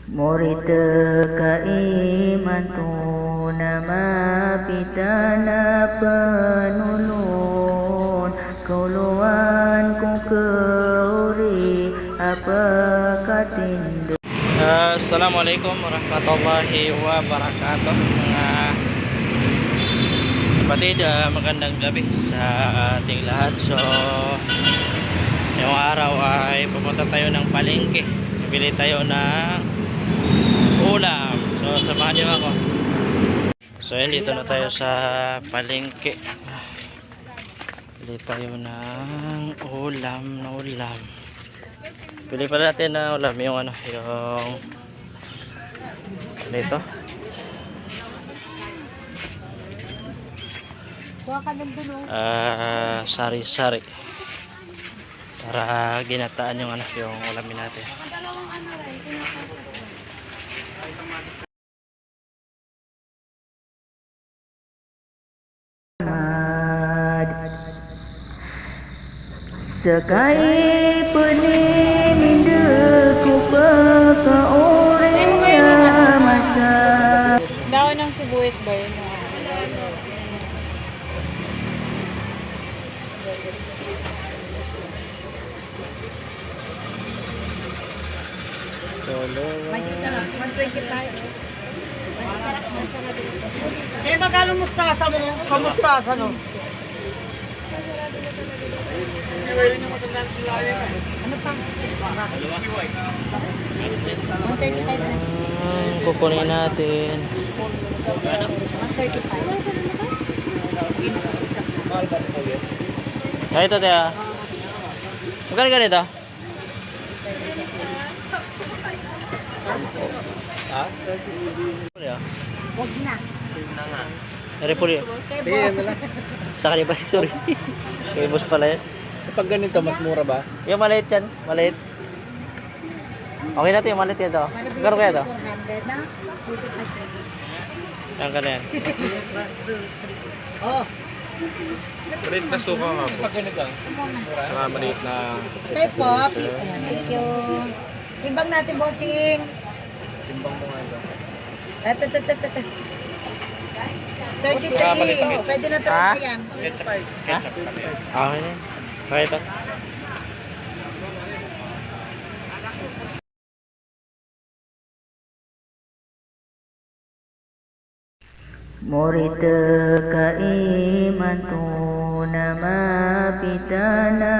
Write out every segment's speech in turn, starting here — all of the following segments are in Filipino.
Murid kaiman nama pitana penulun kauluan ku keuri apa katindu. Assalamualaikum warahmatullahi wabarakatuh mga kapatid, magandang gabi sa ating lahat. So ngayong araw ay pupunta tayo ng palengke, bibili tayo ng ulam. So samahan niyo ako. So yun, dito na tayo sa palengke, bili tayo ng ulam. Pili pala natin na ulam yung yung dito. Sari-sari para ginataan yung yung ulamin natin. Sekai peninda ku peka orangnya masa. Daon ng sibuyas ba yun? Masisarap, 125. Masisarap. Eh, magkano mustasa mo? Kamustasa, no? Ano pa? 135 na. Kukunin natin. 135. Ay, ito tayo. Magkano ganito? Ha? Wag na. Repuli. Sa kanila ba? Sorry. Kay boss pala yan. Kapag ganito, mas mura ba? Yung maliit yan. Maliit. Okay na ito yung maliit yan to. Garo kaya to? 400 na. 85. Yan ka na yan. Oh. Maliit na suka nga po. Kapag ganito, maliit na... Say po. Thank you. Timbang natin, bossing. Timbang mo nga ito. Ito. 33. Pwede na 30 yan. Ketchup. Ha? Ketchup kami. Okay na. Okay ito. Murid kaiman nama pitana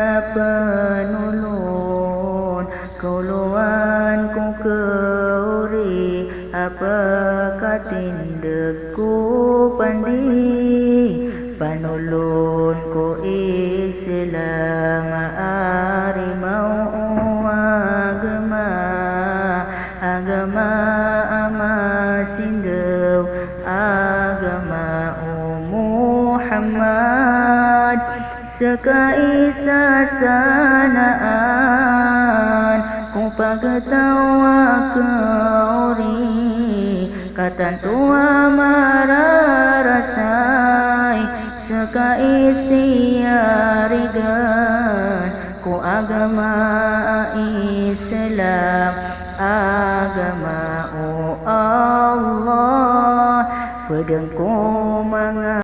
penulun kauluan ku keuri apa katindeku pandi panulun ku Islam arimau agama amasindau agama Muhammad sekai sasanaan ku pagtawa keuri katan tua mararasai sekai siarigan ku agama Islam agama Allah pedengku mga.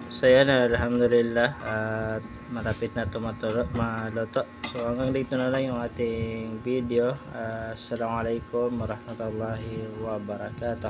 So yan, alhamdulillah, at malapit na ito maluto. So hanggang dito na lang yung ating video. Assalamualaikum warahmatullahi wabarakatuh.